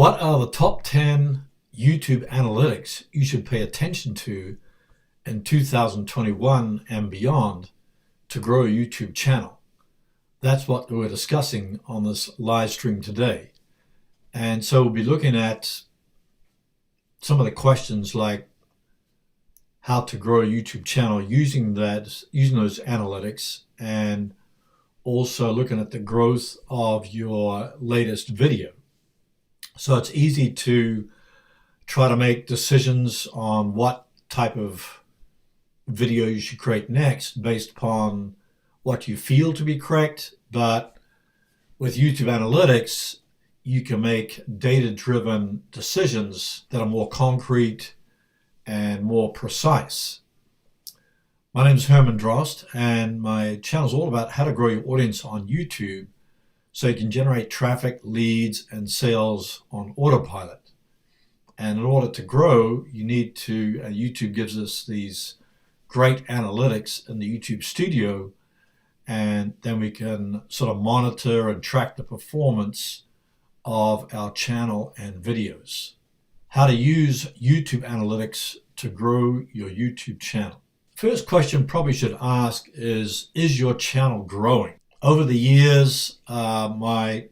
What are the top 10 YouTube analytics you should pay attention to in 2021 and beyond to grow a YouTube channel? That's what we're discussing on this live stream today. And so we'll be looking at some of the questions like how to grow a YouTube channel using those analytics, and also looking at the growth of your latest video. So it's easy to try to make decisions on what type of video you should create next based upon what you feel to be correct. But with YouTube analytics, you can make data-driven decisions that are more concrete and more precise. My name is Herman Drost, and my channel is all about how to grow your audience on YouTube so you can generate traffic, leads, and sales on autopilot. And in order to grow, you need to, YouTube gives us these great analytics in the YouTube studio, and then we can sort of monitor and track the performance of our channel and videos. How to use YouTube analytics to grow your YouTube channel. First question probably should ask is your channel growing? Over the years, my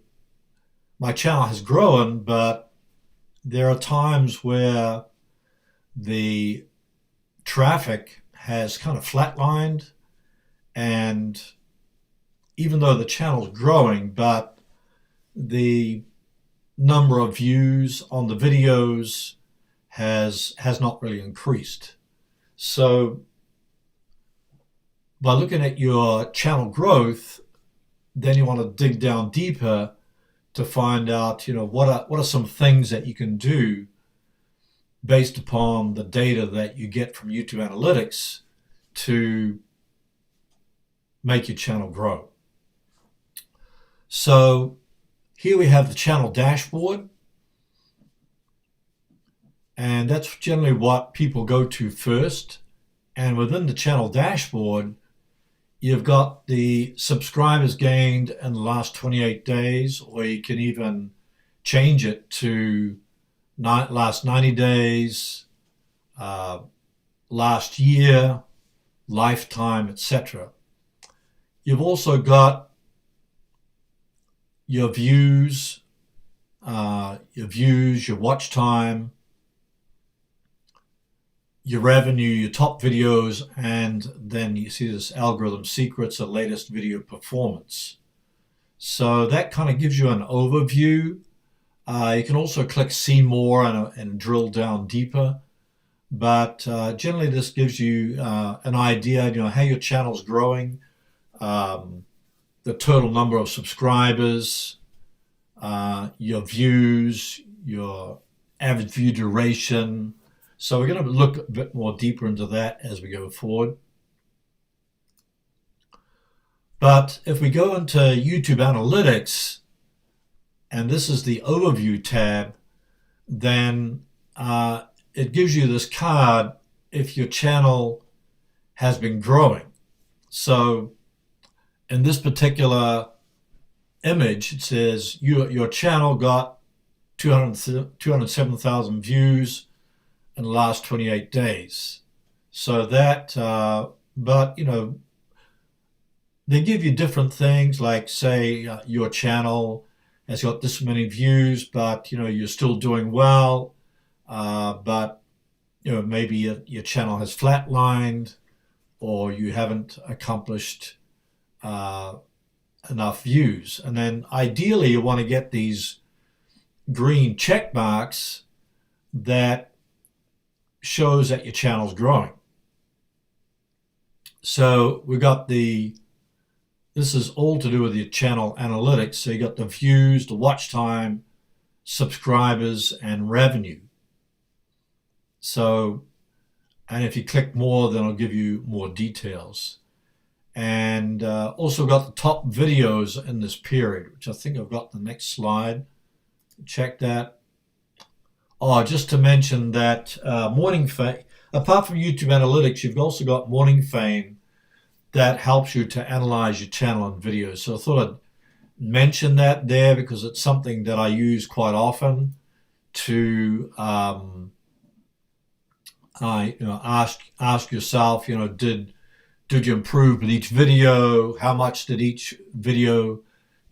channel has grown, but there are times where the traffic has kind of flatlined, and even though the channel's growing, but the number of views on the videos has not really increased. So by looking at your channel growth, then you want to dig down deeper to find out, what are some things that you can do based upon the data that you get from YouTube analytics to make your channel grow. So here we have the channel dashboard, and that's generally what people go to first. And within the channel dashboard, you've got the subscribers gained in the last 28 days, or you can even change it to last 90 days, last year, lifetime, etc. You've also got your views, your watch time, your revenue, your top videos, and then you see this algorithm secrets, the latest video performance. So that kind of gives you an overview. You can also click see more and drill down deeper. But generally this gives you an idea, how your channel's growing, the total number of subscribers, your views, your average view duration. So we're going to look a bit more deeper into that as we go forward. But if we go into YouTube Analytics, and this is the Overview tab, then it gives you this card if your channel has been growing. So in this particular image, it says your channel got 207,000 views in the last 28 days. So that, but they give you different things, like say your channel has got this many views, but you're still doing well, but maybe your channel has flatlined, or you haven't accomplished enough views. And then ideally you want to get these green check marks that shows that your channel's growing. So we got this is all to do with your channel analytics. So you got the views, the watch time, subscribers, and revenue. So, and if you click more, then it'll give you more details. And also got the top videos in this period, which I think I've got the next slide. Check that. Oh, just to mention that MorningFame, apart from YouTube Analytics, you've also got MorningFame that helps you to analyze your channel and videos. So I thought I'd mention that there because it's something that I use quite often. to ask yourself, did you improve with each video? How much did each video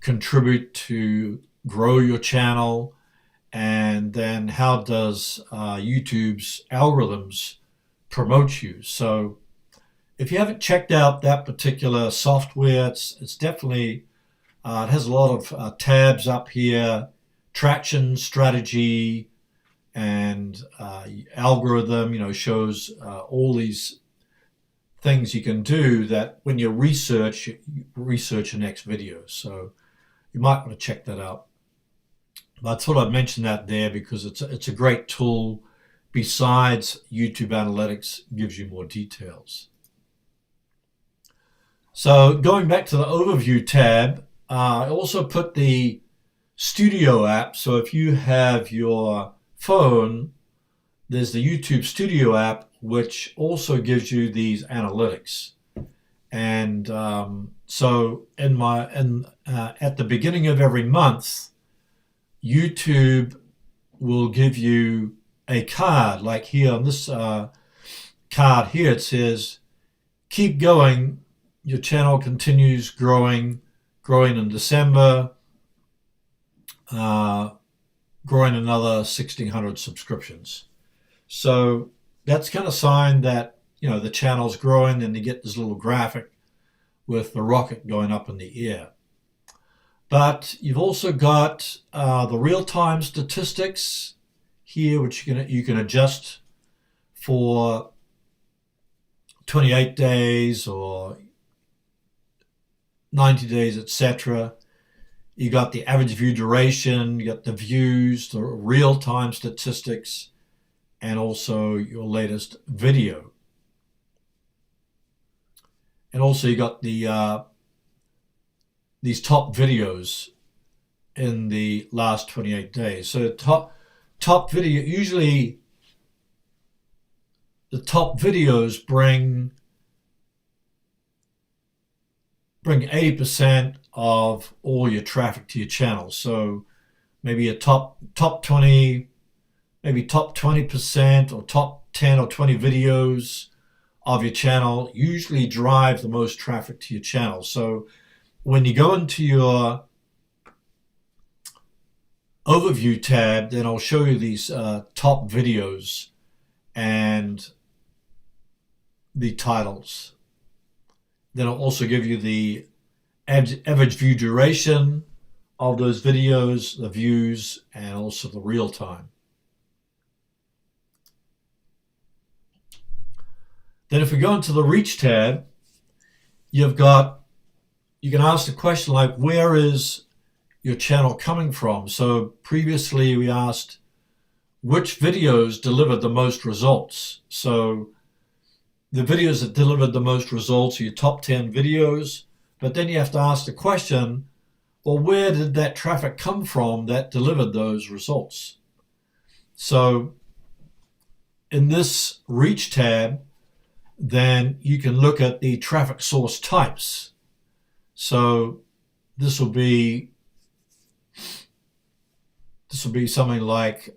contribute to grow your channel? And then how does YouTube's algorithms promote you? So if you haven't checked out that particular software, it's definitely, it has a lot of tabs up here: traction, strategy, and algorithm, shows all these things you can do that when you research your next video. So you might want to check that out. But I thought I'd mention that there because it's a great tool. Besides, YouTube Analytics gives you more details. So going back to the Overview tab, I also put the Studio app. So if you have your phone, there's the YouTube Studio app, which also gives you these analytics. And so at the beginning of every month, YouTube will give you a card. Like here on this card here, it says, "Keep going. Your channel continues growing in December, growing another 1,600 subscriptions." So that's kind of sign that the channel's growing, and you get this little graphic with the rocket going up in the air. But you've also got the real-time statistics here, which you can adjust for 28 days or 90 days, etc. You got the average view duration, you got the views, the real-time statistics, and also your latest video. And also you got the these top videos in the last 28 days. So top video, usually the top videos bring 80% of all your traffic to your channel. So maybe a top 20, maybe top 20% or top 10 or 20 videos of your channel usually drive the most traffic to your channel. So when you go into your Overview tab, then I'll show you these top videos and the titles. Then I'll also give you the average view duration of those videos, the views, and also the real time. Then if we go into the Reach tab, you can ask the question like, where is your channel coming from? So previously we asked which videos delivered the most results. So the videos that delivered the most results are your top 10 videos, but then you have to ask the question, well, where did that traffic come from that delivered those results? So in this Reach tab, then you can look at the traffic source types. So this will be something like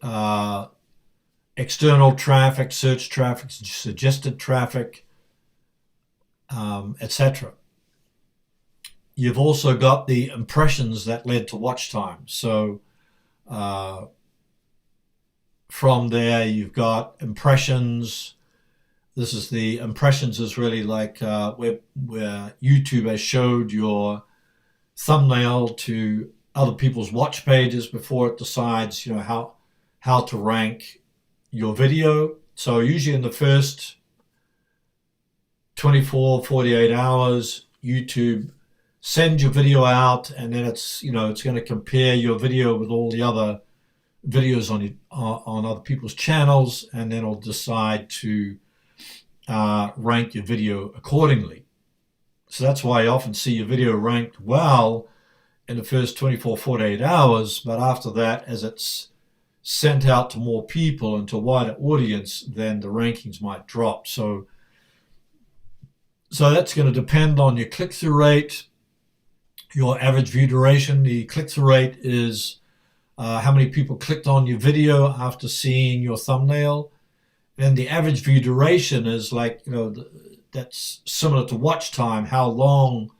external traffic, search traffic, suggested traffic, etc. You've also got the impressions that led to watch time. So from there, you've got impressions. This is the impressions is really like where YouTube has showed your thumbnail to other people's watch pages before it decides, how to rank your video. So usually in the first 24, 48 hours, YouTube sends your video out, and then it's going to compare your video with all the other videos on other people's channels, and then it'll decide to rank your video accordingly. So that's why you often see your video ranked well in the first 24, 48 hours, but after that, as it's sent out to more people and to a wider audience, then the rankings might drop. So that's going to depend on your click-through rate, your average view duration. The click-through rate is how many people clicked on your video after seeing your thumbnail. And the average view duration is like, that's similar to watch time. How long,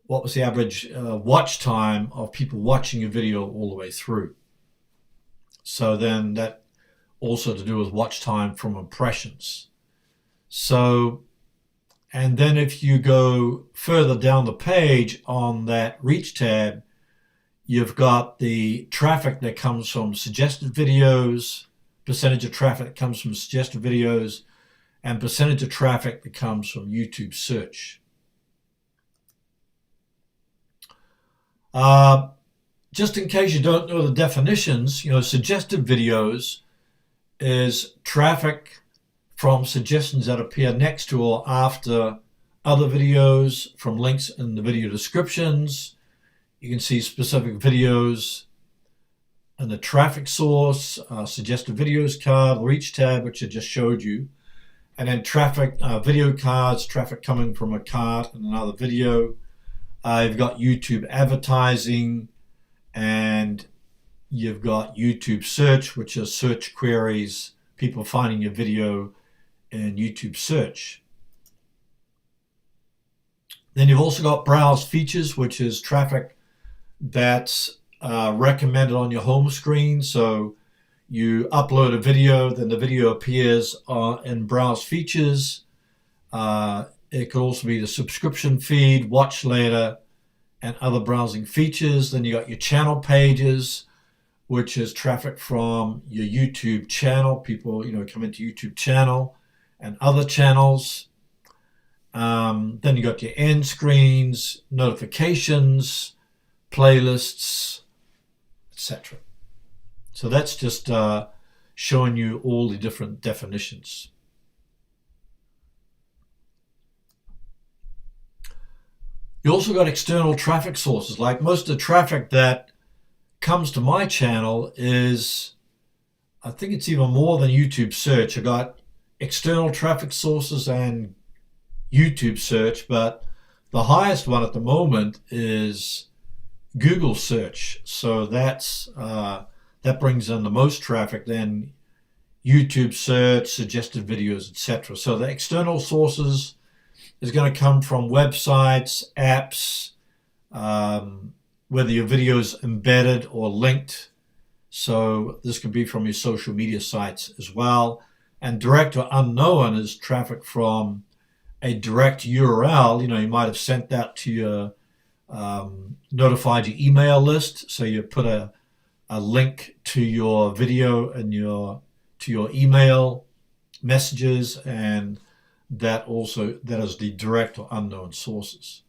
what was the average watch time of people watching your video all the way through? So then that also to do with watch time from impressions. So, and then if you go further down the page on that reach tab, you've got the traffic that comes from suggested videos, percentage of traffic that comes from suggested videos, and percentage of traffic that comes from YouTube search. Just in case you don't know the definitions, suggested videos is traffic from suggestions that appear next to or after other videos, from links in the video descriptions. You can see specific videos and the traffic source, suggested videos card, reach tab, which I just showed you, and then traffic, video cards, traffic coming from a card and another video. You've got YouTube advertising, and you've got YouTube search, which is search queries, people finding your video in YouTube search. Then you've also got browse features, which is traffic that's recommended on your home screen. So you upload a video, then the video appears in browse features. It could also be the subscription feed, watch later, and other browsing features. Then you got your channel pages, which is traffic from your YouTube channel. People, come into YouTube channel and other channels. Then you got your end screens, notifications, playlists, etc. So that's just showing you all the different definitions. You also got external traffic sources. Like most of the traffic that comes to my channel is, I think it's even more than YouTube search. I got external traffic sources and YouTube search, but the highest one at the moment is Google search. So that's that brings in the most traffic, then YouTube search, suggested videos, etc. So the external sources is going to come from websites, apps, whether your video is embedded or linked. So this could be from your social media sites as well. And direct or unknown is traffic from a direct URL. You might have sent that to your notified your email list. So you put a link to your video and to your email messages, and that is the direct or unknown sources.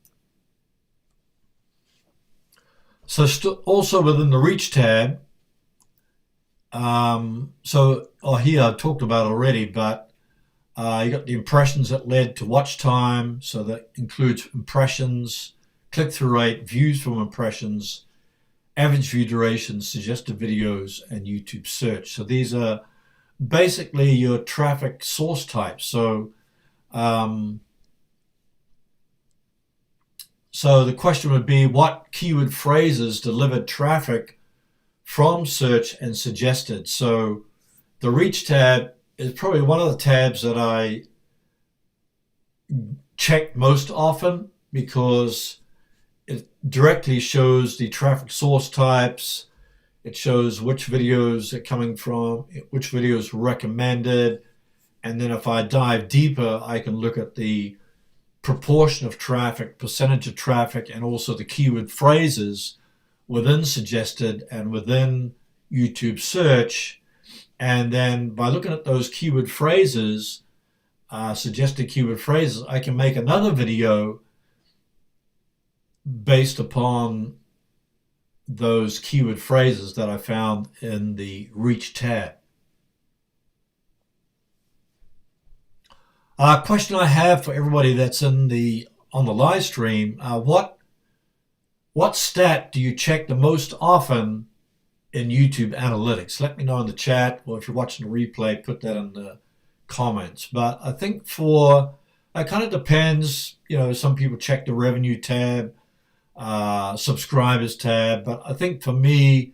So also within the reach tab, here I've talked about already, but you got the impressions that led to watch time. So that includes impressions, click-through rate, views from impressions, average view duration, suggested videos, and YouTube search. So these are basically your traffic source types. So the question would be, what keyword phrases delivered traffic from search and suggested? So the reach tab is probably one of the tabs that I check most often, because it directly shows the traffic source types. It shows which videos are coming from, which videos were recommended. And then if I dive deeper, I can look at the proportion of traffic, percentage of traffic, and also the keyword phrases within suggested and within YouTube search. And then by looking at those keyword phrases, suggested keyword phrases, I can make another video based upon those keyword phrases that I found in the reach tab. Question I have for everybody that's on the live stream: what stat do you check the most often in YouTube analytics? Let me know in the chat, or if you're watching the replay, put that in the comments. But I think it kind of depends. Some people check the revenue tab, subscribers tab, but I think for me,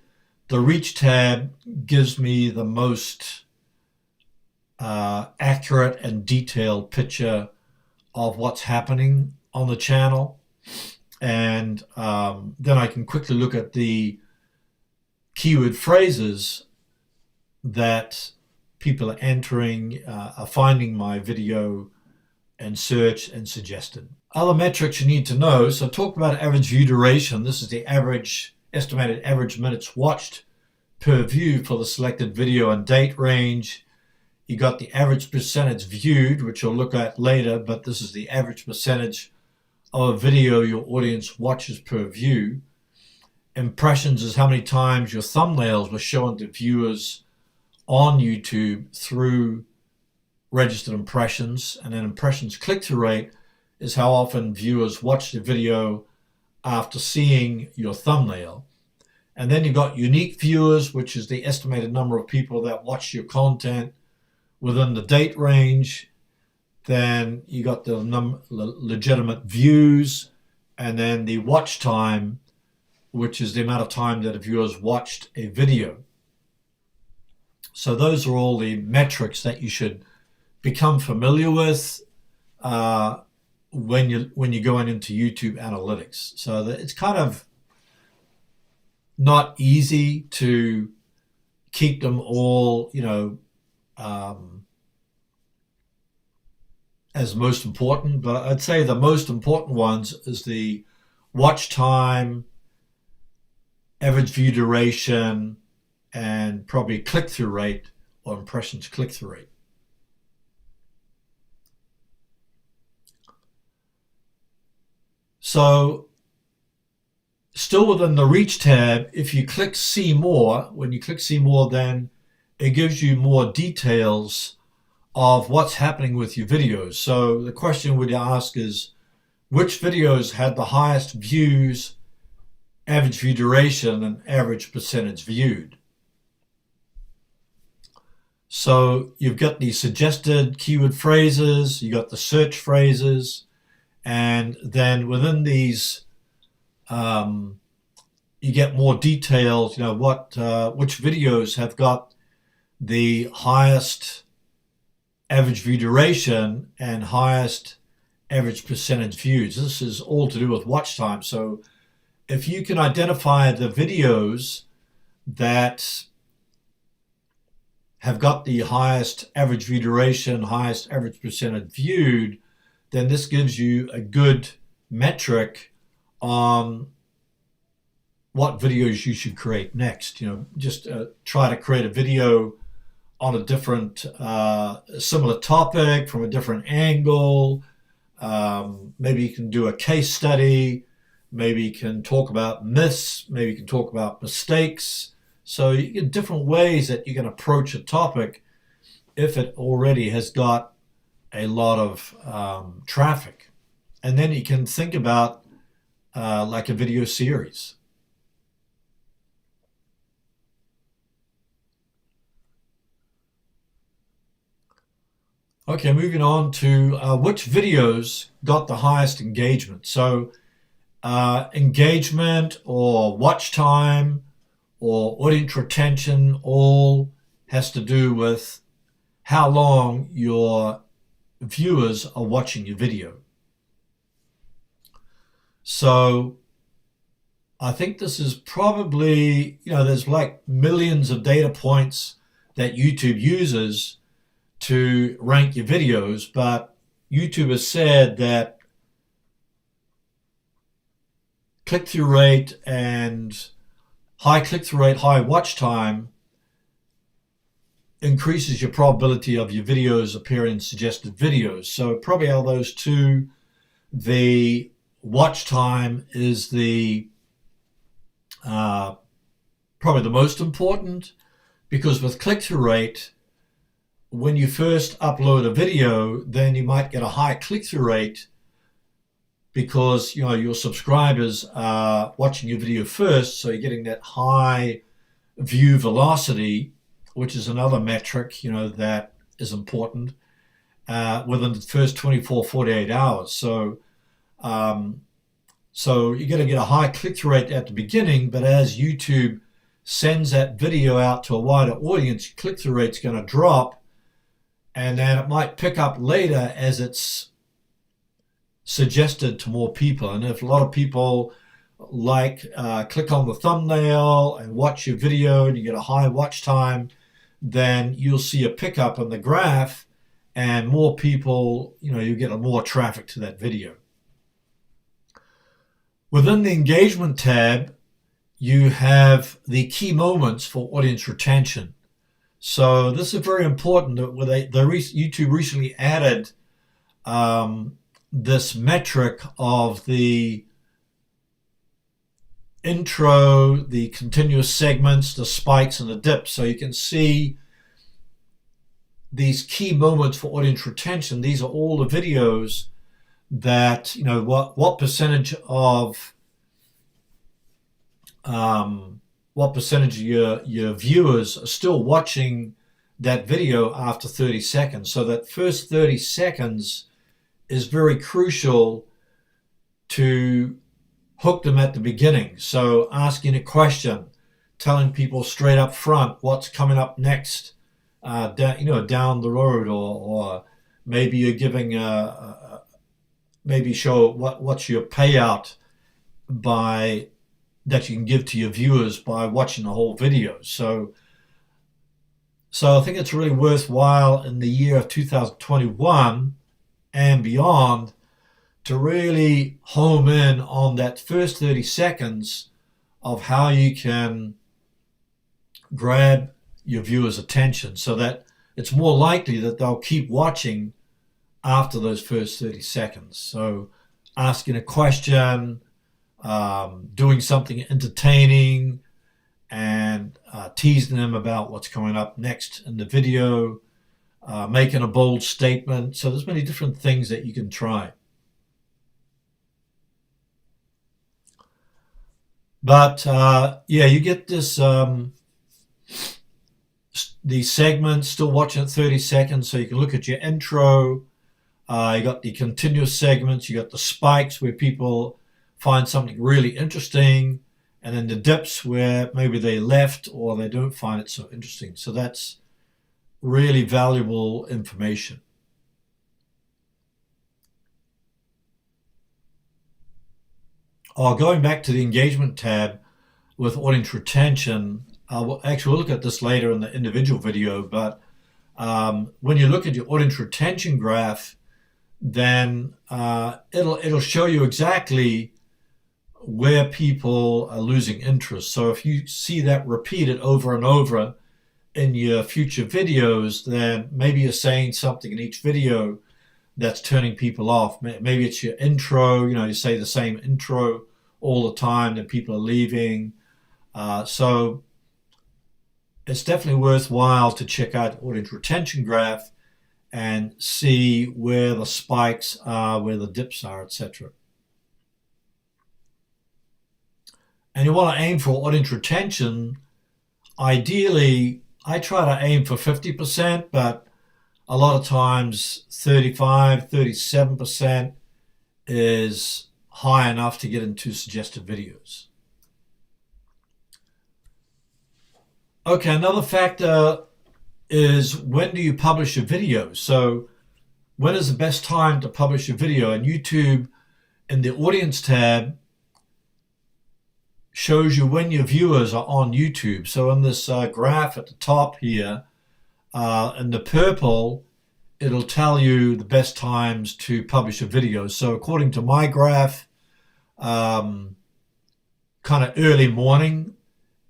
the reach tab gives me the most accurate and detailed picture of what's happening on the channel. And then I can quickly look at the keyword phrases that people are entering, are finding my video and search and suggested. Other metrics you need to know. So talk about average view duration. This is the average, estimated average minutes watched per view for the selected video and date range. You got the average percentage viewed, which we'll look at later, but this is the average percentage of a video your audience watches per view. Impressions is how many times your thumbnails were shown to viewers on YouTube through registered impressions. And then impressions click-through rate is how often viewers watch the video after seeing your thumbnail. And then you've got unique viewers, which is the estimated number of people that watch your content within the date range. Then you got the legitimate views, and then the watch time, which is the amount of time that a viewer's watched a video. So those are all the metrics that you should become familiar with when you're going into YouTube analytics. So that it's kind of not easy to keep them all, as most important, but I'd say the most important ones is the watch time, average view duration, and probably click-through rate or impressions click-through rate. So still within the reach tab, if you click see more, when you click see more, then it gives you more details of what's happening with your videos. So the question we'd ask is, which videos had the highest views, average view duration, and average percentage viewed? So you've got the suggested keyword phrases, you got the search phrases, and then within these, you get more details, which videos have got the highest average view duration and highest average percentage views. This is all to do with watch time. So if you can identify the videos that have got the highest average view duration, highest average percentage viewed, then this gives you a good metric on what videos you should create next. Just try to create a video on a different, similar topic from a different angle. Maybe you can do a case study. Maybe you can talk about myths. Maybe you can talk about mistakes. So you get different ways that you can approach a topic if it already has got a lot of traffic. And then you can think about like a video series. Okay, moving on to which videos got the highest engagement. So engagement or watch time or audience retention all has to do with how long your viewers are watching your video. So I think this is probably, there's like millions of data points that YouTube uses to rank your videos, but YouTube has said that click-through rate and high click-through rate, high watch time increases your probability of your videos appearing in suggested videos. So probably out of those two, the watch time is the probably the most important, because with click-through rate, when you first upload a video, then you might get a high click-through rate because your subscribers are watching your video first, so you're getting that high view velocity, which is another metric that is important within the first 48 hours. So you're going to get a high click-through rate at the beginning, but as YouTube sends that video out to a wider audience, click-through rate's going to drop, and then it might pick up later as it's suggested to more people. And if a lot of people click on the thumbnail and watch your video and you get a high watch time, then you'll see a pickup in the graph, and more people, you get more traffic to that video. Within the engagement tab, you have the key moments for audience retention. So this is very important. YouTube recently added this metric of the intro, the continuous segments, the spikes, and the dips. So you can see these key moments for audience retention. These are all the videos that, what percentage of your viewers are still watching that video after 30 seconds. So that first 30 seconds is very crucial to hook them at the beginning. So asking a question, telling people straight up front what's coming up next, down the road, or maybe you're giving maybe show what's your payout that you can give to your viewers by watching the whole video. So I think it's really worthwhile in the year of 2021 and beyond to really home in on that first 30 seconds of how you can grab your viewers' attention, so that it's more likely that they'll keep watching after those first 30 seconds. So asking a question, doing something entertaining, and teasing them about what's coming up next in the video, making a bold statement. So there's many different things that you can try. But you get this these segments, still watching at 30 seconds, so you can look at your intro. You got the continuous segments, you got the spikes where people find something really interesting, and then the dips where maybe they left or they don't find it so interesting. So that's really valuable information. Going back to the engagement tab with audience retention, we'll look at this later in the individual video, but when you look at your audience retention graph, then it'll show you exactly where people are losing interest. So if you see that repeated over and over in your future videos, then maybe you're saying something in each video that's turning people off. Maybe it's your intro, you say the same intro all the time, then people are leaving. So it's definitely worthwhile to check out the audience retention graph and see where the spikes are, where the dips are, etc. And you want to aim for audience retention. Ideally, I try to aim for 50%, but a lot of times 35, 37% is high enough to get into suggested videos. Okay, another factor is, when do you publish a video? So when is the best time to publish a video? And YouTube, in the audience tab, shows you when your viewers are on YouTube. So in this graph at the top here, in the purple, it'll tell you the best times to publish a video. So according to my graph, kind of early morning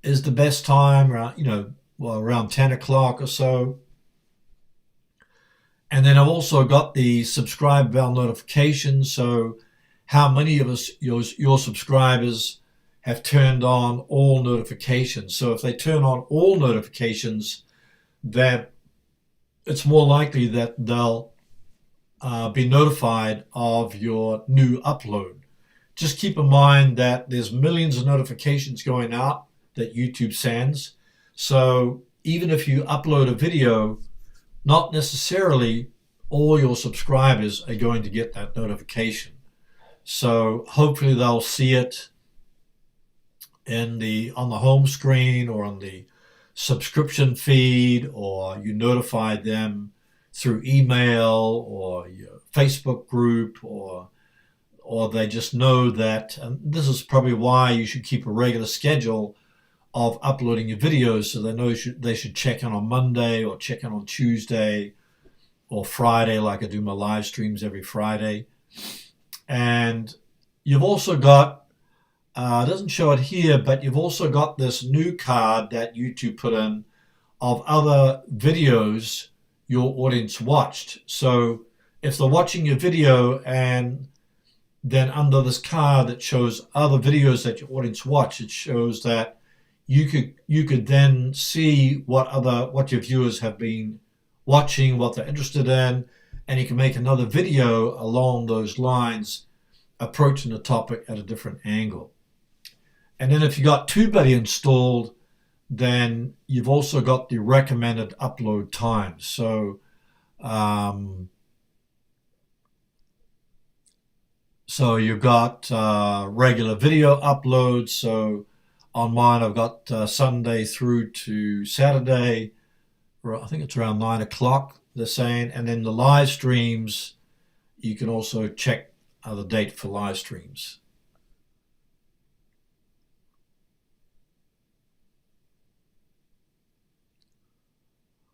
is the best time, around 10 o'clock or so. And then I've also got the subscribe bell notifications. So how many of your subscribers have turned on all notifications? So if they turn on all notifications, then it's more likely that they'll be notified of your new upload. Just keep in mind that there's millions of notifications going out that YouTube sends. So even if you upload a video, not necessarily all your subscribers are going to get that notification. So hopefully they'll see it on the home screen or on the subscription feed, or you notify them through email or your Facebook group, or they just know that. And this is probably why you should keep a regular schedule of uploading your videos, so they know they should check in on Monday or check in on Tuesday or Friday, like I do my live streams every Friday. And you've also got, it doesn't show it here, but you've also got this new card that YouTube put in of other videos your audience watched. So if they're watching your video, and then under this card that shows other videos that your audience watch, it shows that you could then see what your viewers have been watching, what they're interested in, and you can make another video along those lines, approaching the topic at a different angle. And then if you got TubeBuddy installed, then you've also got the recommended upload time. So you've got regular video uploads. So on mine, I've got Sunday through to Saturday. I think it's around 9 o'clock, they're saying. And then the live streams, you can also check the date for live streams.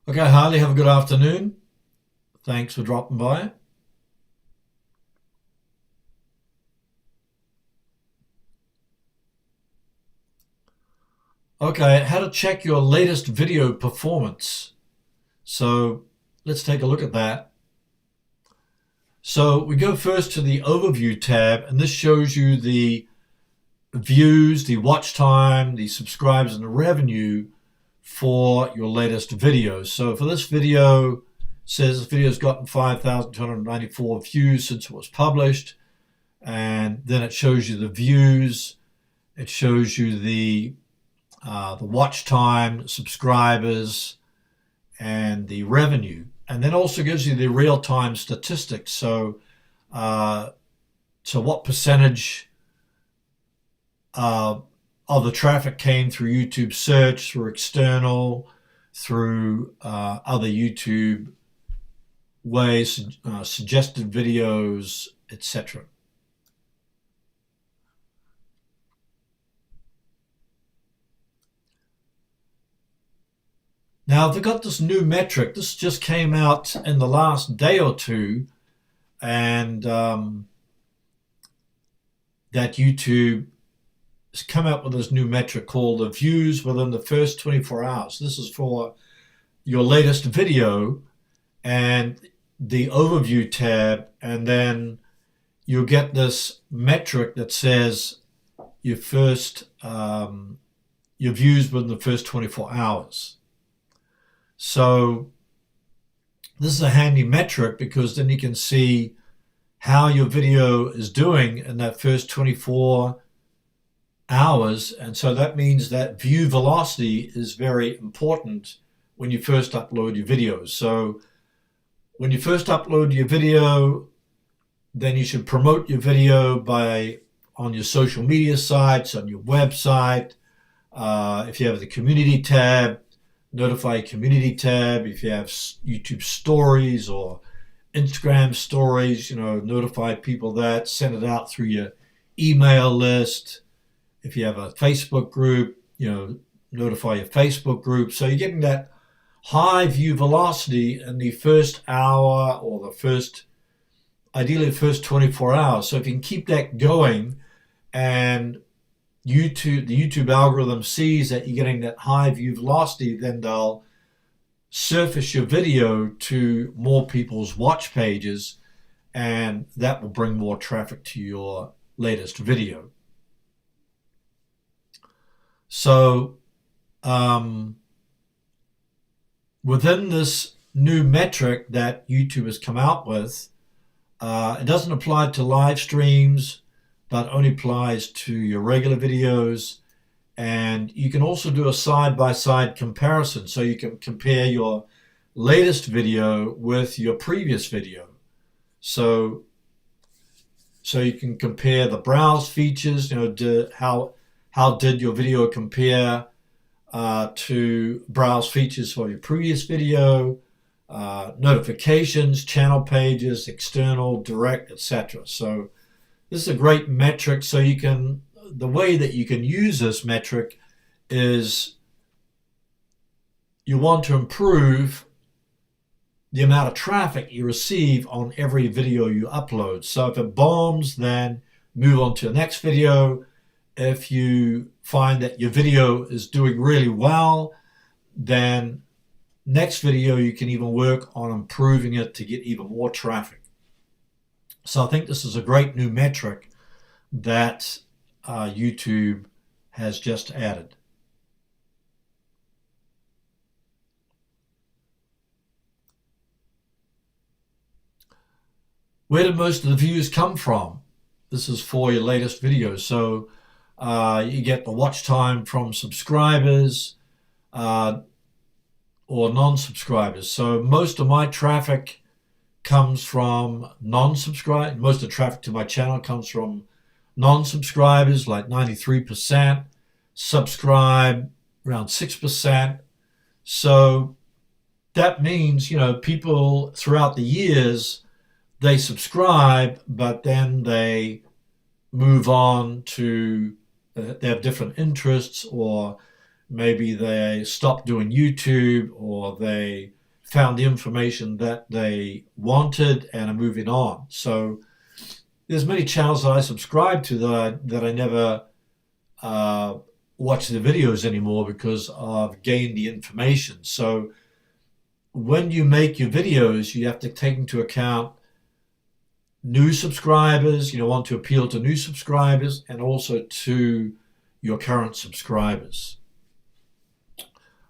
Okay, Harley, have a good afternoon. Thanks for dropping by. Okay, how to check your latest video performance. So let's take a look at that. So we go first to the overview tab, and this shows you the views, the watch time, the subscribers, and the revenue for your latest videos. So for this video, it says this video has gotten 5,294 views since it was published. And then it shows you the views. It shows you the watch time, subscribers, and the revenue. And then also gives you the real-time statistics. So what percentage of the traffic came through YouTube search, through external, through other YouTube ways, suggested videos, etc. Now they've got this new metric. This just came out in the last day or two, and that YouTube has come out with this new metric called the views within the first 24 hours. This is for your latest video and the overview tab, and then you'll get this metric that says your views within the first 24 hours. So this is a handy metric, because then you can see how your video is doing in that first 24 hours. And so that means that view velocity is very important when you first upload your videos. So when you first upload your video, then you should promote your video on your social media sites, on your website. If you have the community tab, notify your community tab. If you have YouTube stories or Instagram stories, notify people that, send it out through your email list. If you have a Facebook group, notify your Facebook group. So you're getting that high view velocity in the first hour, or ideally the first 24 hours. So if you can keep that going, and the YouTube algorithm sees that you're getting that high view velocity, then they'll surface your video to more people's watch pages, and that will bring more traffic to your latest video. So within this new metric that YouTube has come out with, it doesn't apply to live streams, but only applies to your regular videos. And you can also do a side-by-side comparison. So you can compare your latest video with your previous video. So you can compare the browse features, how how did your video compare to browse features for your previous video, notifications, channel pages, external, direct, etc. So this is a great metric. So the way that you can use this metric is you want to improve the amount of traffic you receive on every video you upload. So if it bombs, then move on to the next video. If you find that your video is doing really well, then next video you can even work on improving it to get even more traffic. So I think this is a great new metric that YouTube has just added. Where did most of the views come from? This is for your latest video. So you get the watch time from subscribers or non-subscribers. So most of my traffic comes from non-subscribers. Most of the traffic to my channel comes from non-subscribers, like 93%, subscribe around 6%. So that means, people throughout the years, they subscribe, but then they move on to, they have different interests, or maybe they stop doing YouTube, or they found the information that they wanted and are moving on. So there's many channels that I subscribe to that I never watch the videos anymore because I've gained the information. So when you make your videos, you have to take into account new subscribers. Want to appeal to new subscribers and also to your current subscribers.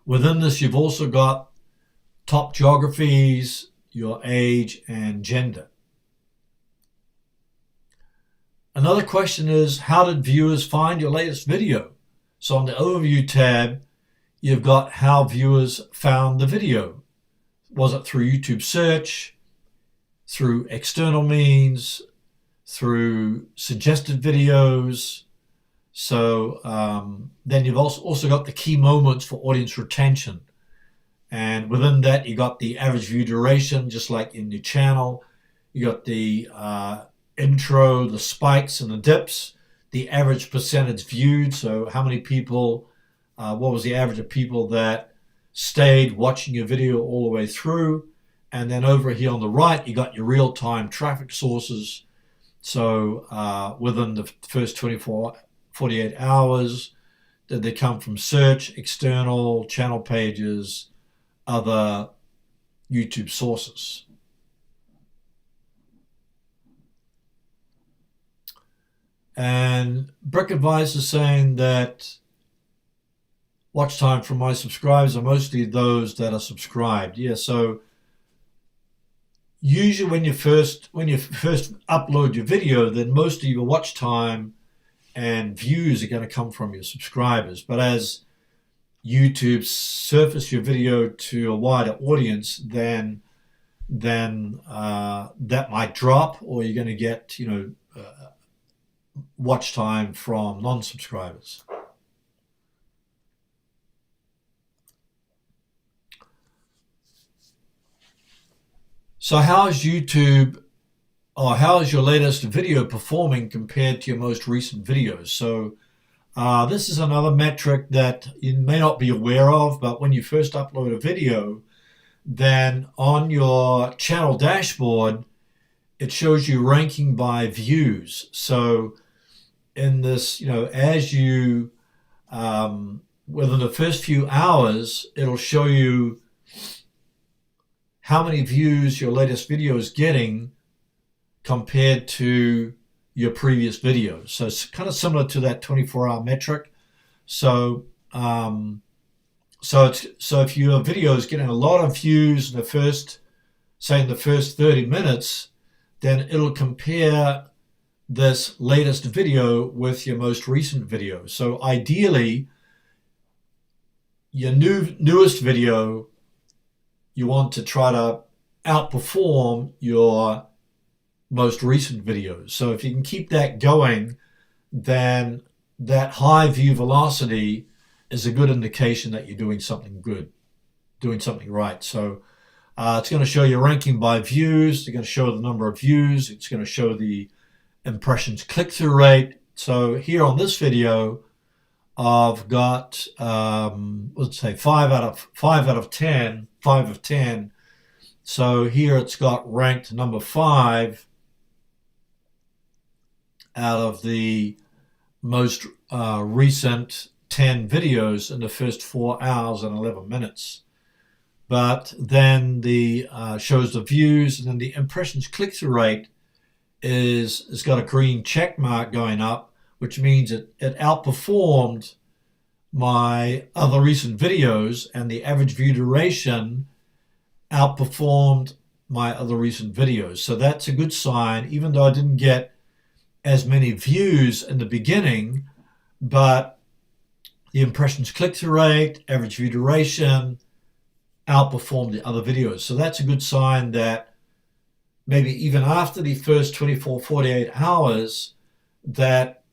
Within this, you've also got top geographies, your age, and gender. Another question is, how did viewers find your latest video? So on the overview tab, you've got how viewers found the video. Was it through YouTube search, through external means, through suggested videos? So then you've also got the key moments for audience retention. And within that, you got the average view duration, just like in your channel. You got the intro, the spikes and the dips, the average percentage viewed. So how many people, what was the average of people that stayed watching your video all the way through? And then over here on the right, you got your real-time traffic sources. So within the first 48 hours, did they come from search, external, channel pages, other YouTube sources? And Brick Advice is saying that watch time from my subscribers are mostly those that are subscribed. Yeah, so usually when you first upload your video, then most of your watch time and views are going to come from your subscribers. But as YouTube surface your video to a wider audience, then that might drop, or you're going to get watch time from non-subscribers. So how is YouTube, or how is your latest video performing compared to your most recent videos? So this is another metric that you may not be aware of, but when you first upload a video, then on your channel dashboard, it shows you ranking by views. So in this, as you, within the first few hours, it'll show you how many views your latest video is getting compared to your previous videos. So it's kind of similar to that 24-hour metric. So if your video is getting a lot of views in the first 30 minutes, then it'll compare this latest video with your most recent video. So ideally, your newest video, you want to try to outperform your most recent videos. So if you can keep that going, then that high view velocity is a good indication that you're doing something good, doing something right. So it's going to show you ranking by views. It's going to show the number of views. It's going to show the impressions click-through rate. So here on this video, I've got let's say 5 out of 10, 5 of 10. So here it's got ranked number 5 out of the most recent 10 videos in the first 4 hours and 11 minutes. But then the shows the views, and then the impressions click-through rate is got a green check mark going up, which means it outperformed my other recent videos, and the average view duration outperformed my other recent videos. So that's a good sign, even though I didn't get as many views in the beginning, but the impressions click-through rate, average view duration outperformed the other videos. So that's a good sign that maybe even after the first 24, 48 hours, that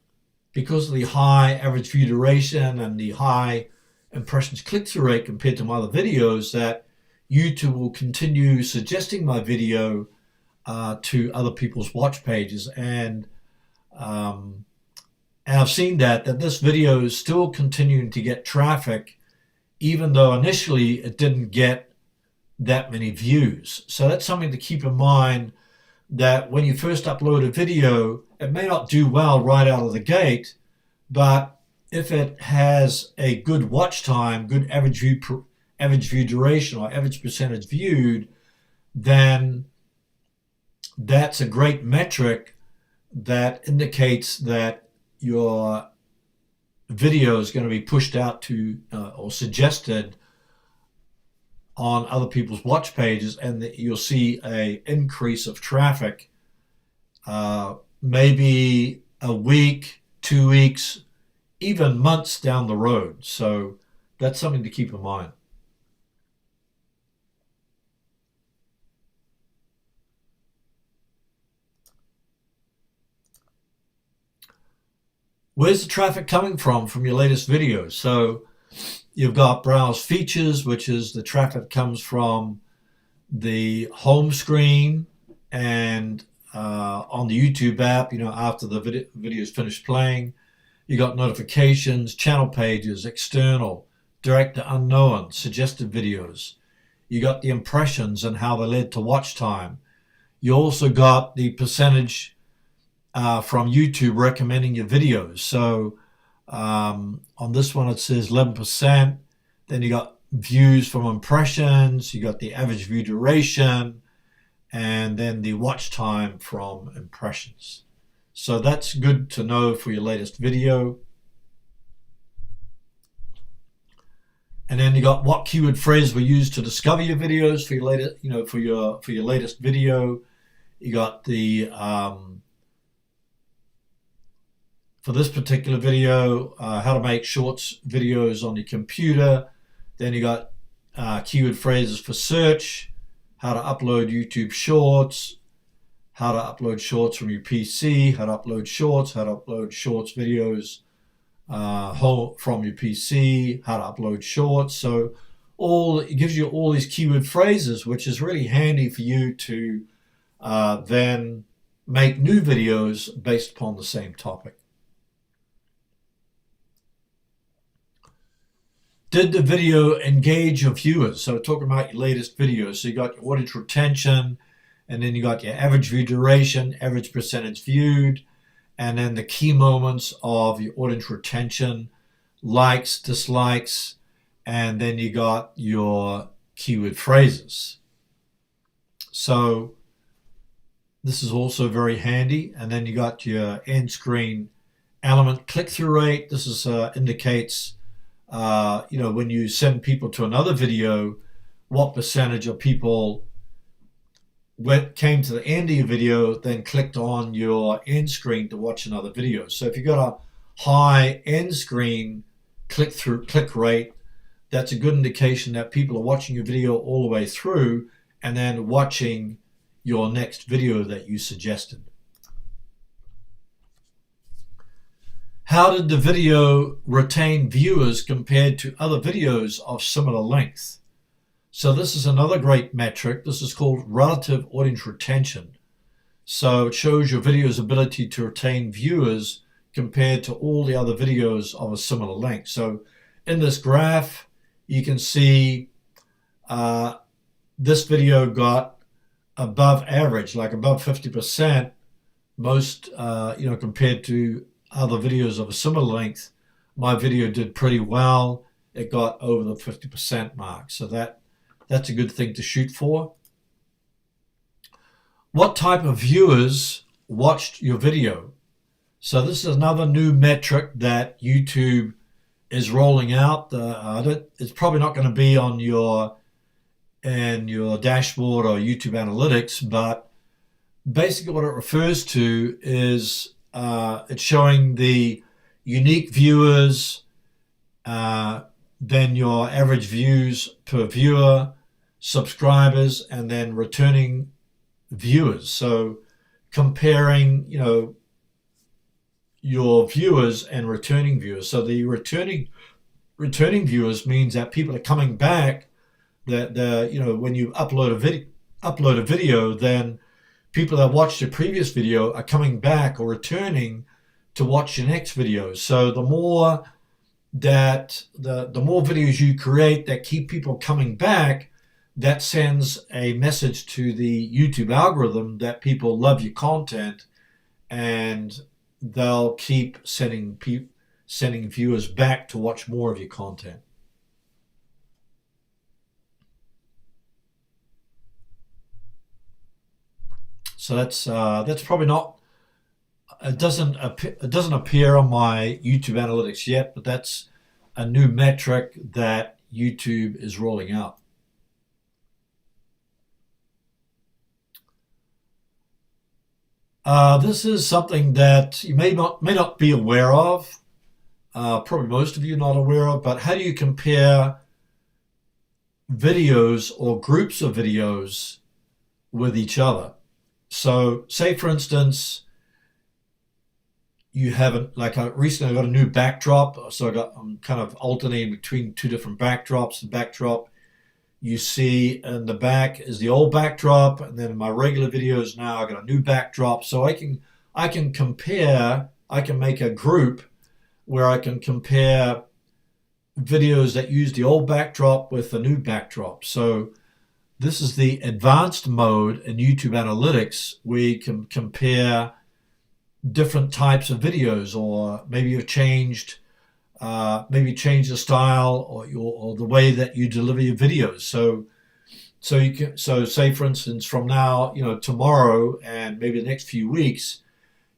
because of the high average view duration and the high impressions click-through rate compared to my other videos, that YouTube will continue suggesting my video to other people's watch pages. And I've seen that this video is still continuing to get traffic, even though initially it didn't get that many views. So that's something to keep in mind, that when you first upload a video, it may not do well right out of the gate, but if it has a good watch time, good average view duration, or average percentage viewed, then that's a great metric that indicates that your video is going to be pushed out to or suggested on other people's watch pages, and that you'll see a increase of traffic maybe a week, 2 weeks, even months down the road. So that's something to keep in mind. Where's the traffic coming from your latest videos? So you've got browse features, which is the traffic comes from the home screen and on the YouTube app, after the video is finished playing. You got notifications, channel pages, external, direct to unknown, suggested videos. You got the impressions and how they led to watch time. You also got the percentage from YouTube recommending your videos. So on this one, it says 11%. Then you got views from impressions. You got the average view duration, and then the watch time from impressions. So that's good to know for your latest video. And then you got what keyword phrases were used to discover your videos for your latest, for your latest video. You got the for this particular video, how to make shorts videos on your computer. Then you got keyword phrases for search, how to upload YouTube shorts, how to upload shorts from your PC, how to upload shorts videos from your PC, how to upload shorts. So it gives you all these keyword phrases, which is really handy for you to then make new videos based upon the same topic. Did the video engage your viewers? So talking about your latest videos. So you got your audience retention, and then you got your average view duration, average percentage viewed, and then the key moments of your audience retention, likes, dislikes, and then you got your keyword phrases. So this is also very handy. And then you got your end screen element click-through rate. This is indicates when you send people to another video, what percentage of people came to the end of your video, then clicked on your end screen to watch another video. So if you've got a high end screen click rate, that's a good indication that people are watching your video all the way through and then watching your next video that you suggested. How did the video retain viewers compared to other videos of similar length? So this is another great metric. This is called relative audience retention. So it shows your video's ability to retain viewers compared to all the other videos of a similar length. So in this graph, you can see this video got above average, like above 50%, most, compared to other videos of a similar length. My video did pretty well. It got over the 50% mark. So that's a good thing to shoot for. What type of viewers watched your video? So this is another new metric that YouTube is rolling out. It's probably not going to be on your dashboard or YouTube analytics, but basically what it refers to is it's showing the unique viewers, then your average views per viewer, subscribers, and then returning viewers. So comparing, your viewers and returning viewers. So the returning viewers means that people are coming back. That when you upload a video, then people that watched your previous video are coming back or returning to watch your next video. So the more videos you create that keep people coming back, that sends a message to the YouTube algorithm that people love your content, and they'll keep sending viewers back to watch more of your content. So that's probably not. It doesn't appear on my YouTube analytics yet, but that's a new metric that YouTube is rolling out. This is something that you may not be aware of. Probably most of you are not aware of. But how do you compare videos or groups of videos with each other? So, say for instance, you haven't, recently I got a new backdrop. So I'm kind of alternating between two different backdrops. The backdrop you see in the back is the old backdrop, and then in my regular videos now I got a new backdrop. So I can compare. I can make a group where I can compare videos that use the old backdrop with the new backdrop. So this is the advanced mode in YouTube Analytics, where you can compare different types of videos, or maybe you've changed the style or the way that you deliver your videos. So say for instance, from now, tomorrow and maybe the next few weeks,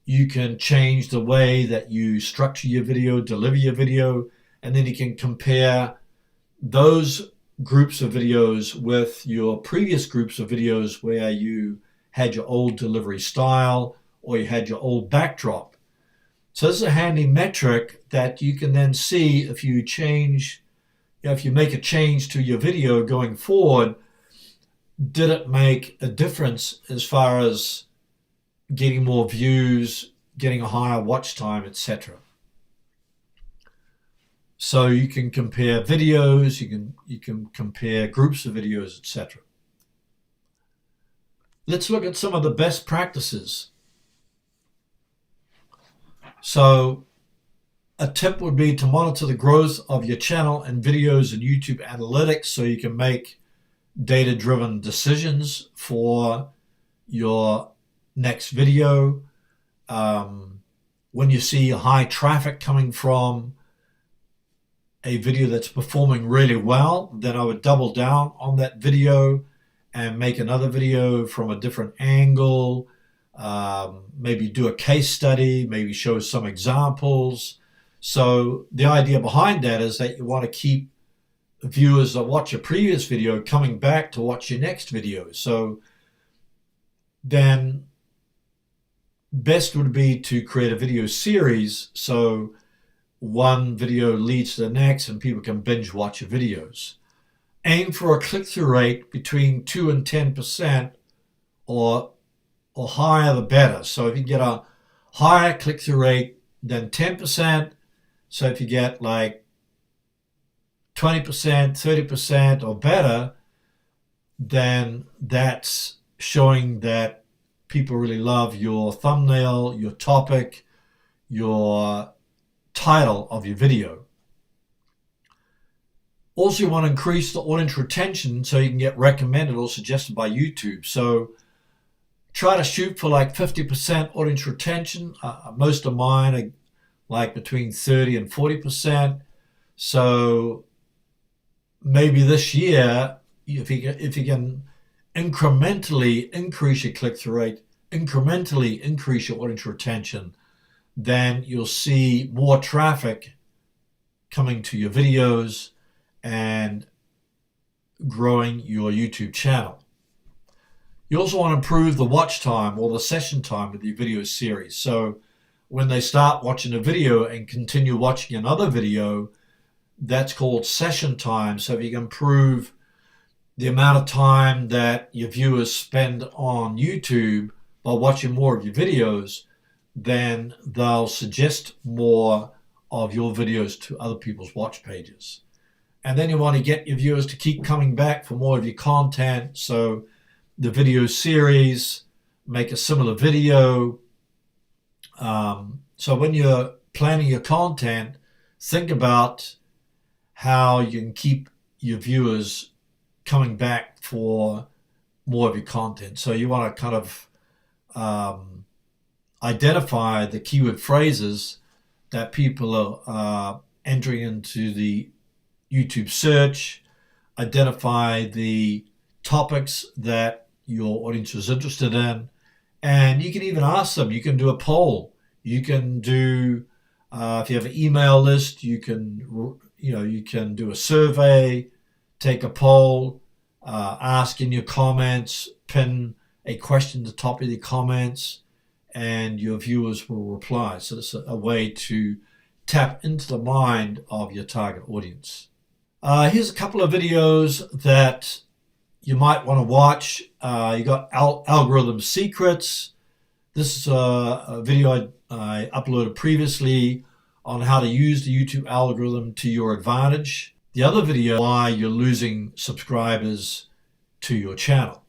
you can change the way that you structure your video, deliver your video, and then you can compare those groups of videos with your previous groups of videos where you had your old delivery style or you had your old backdrop. So this is a handy metric that you can then see if you change, if you make a change to your video going forward, did it make a difference as far as getting more views, getting a higher watch time, etc. So you can compare videos, you can compare groups of videos, etc. Let's look at some of the best practices. So a tip would be to monitor the growth of your channel and videos in YouTube Analytics so you can make data-driven decisions for your next video. When you see high traffic coming from a video that's performing really well, then I would double down on that video and make another video from a different angle. Maybe do a case study, maybe show some examples. So the idea behind that is that you want to keep viewers that watch your previous video coming back to watch your next video. So then best would be to create a video series, so one video leads to the next and people can binge watch your videos. Aim for a click-through rate between 2 and 10%, or higher the better. So if you get a higher click-through rate, then 10%. So if you get like 20%, 30% or better, then that's showing that people really love your thumbnail, your topic, your title of your video. Also, you want to increase the audience retention so you can get recommended or suggested by YouTube. So try to shoot for like 50% audience retention. Most of mine are like between 30 and 40%. So maybe this year, if you can incrementally increase your click-through rate, incrementally increase your audience retention, then you'll see more traffic coming to your videos and growing your YouTube channel. You also want to improve the watch time or the session time with your video series. So when they start watching a video and continue watching another video, that's called session time. So if you can improve the amount of time that your viewers spend on YouTube by watching more of your videos, then they'll suggest more of your videos to other people's watch pages. And then you want to get your viewers to keep coming back for more of your content. So the video series, make a similar video. So when you're planning your content, think about how you can keep your viewers coming back for more of your content. So you want to kind of identify the keyword phrases that people are entering into the YouTube search, identify the topics that your audience is interested in, and you can even ask them. You can do a poll. You can do, if you have an email list, you can do a survey, take a poll, ask in your comments, pin a question at the top of your comments, and your viewers will reply. So it's a way to tap into the mind of your target audience. Here's a couple of videos that you might want to watch. You got algorithm secrets. This is a video I uploaded previously on how to use the YouTube algorithm to your advantage. The other video, why you're losing subscribers to your channel.